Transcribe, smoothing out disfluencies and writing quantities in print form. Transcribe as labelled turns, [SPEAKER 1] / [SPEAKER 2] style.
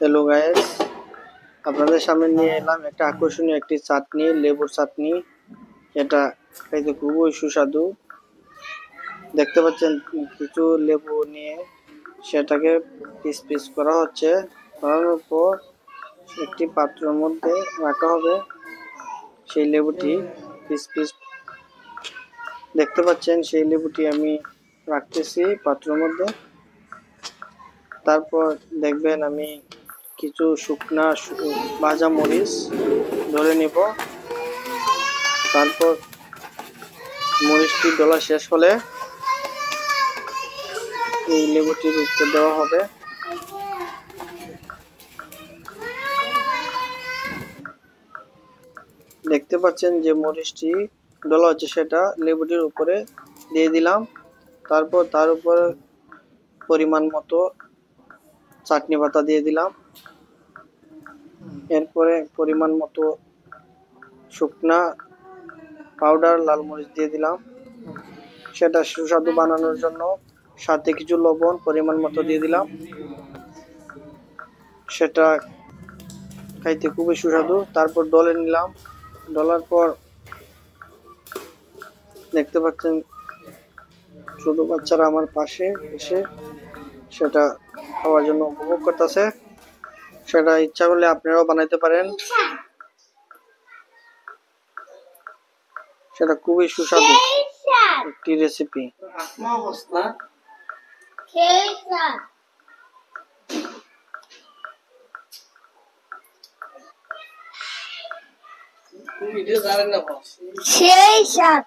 [SPEAKER 1] Hello guys, আপনাদের সামনে নিয়ে এলাম একটা আকর্ষণীয় একটি চাটনি, লেবুর চাটনি। এটা খাইতে খুবই সুস্বাদু। দেখতে পাচ্ছেন কিছু লেবু নিয়ে সেটাকে পিস পিস করা হচ্ছে। করানোর পর একটি পাত্রের মধ্যে রাখা হবে সেই লেবুটি পিস পিস। দেখতে পাচ্ছেন সেই লেবুটি আমি রাখতেছি পাত্রের মধ্যে। তারপর দেখবেন আমি কিছু শুকনা ভাজা মরিচ ধরে নিব। তারপর মরিচটি ডলা শেষ হলে এই লেবুটির উপরে দেওয়া হবে। দেখতে পাচ্ছেন যে মরিচটি ডলা হচ্ছে, সেটা লেবুটির উপরে দিয়ে দিলাম। তারপর তার উপরে পরিমাণ মতো চাটনি পাতা দিয়ে দিলাম। এরপরে পরিমাণ মতো শুকনা পাউডার লাল মরিচ দিয়ে দিলাম, সেটা সুস্বাদু বানানোর জন্য। সাথে কিছু লবণ পরিমাণ মতো দিয়ে দিলাম, সেটা খাইতে খুবই সুস্বাদু। তারপর ডলে নিলাম। ডলার পর দেখতে পাচ্ছেন ছোট বাচ্চারা আমার পাশে এসে সেটা খাওয়ার জন্য উপভোগ করতেছে। সেটা ইচ্ছা করলে আপনারাও বানাইতে পারেন, সেটা খুবই সুস্বাদু একটি রেসিপি।
[SPEAKER 2] সেই সাত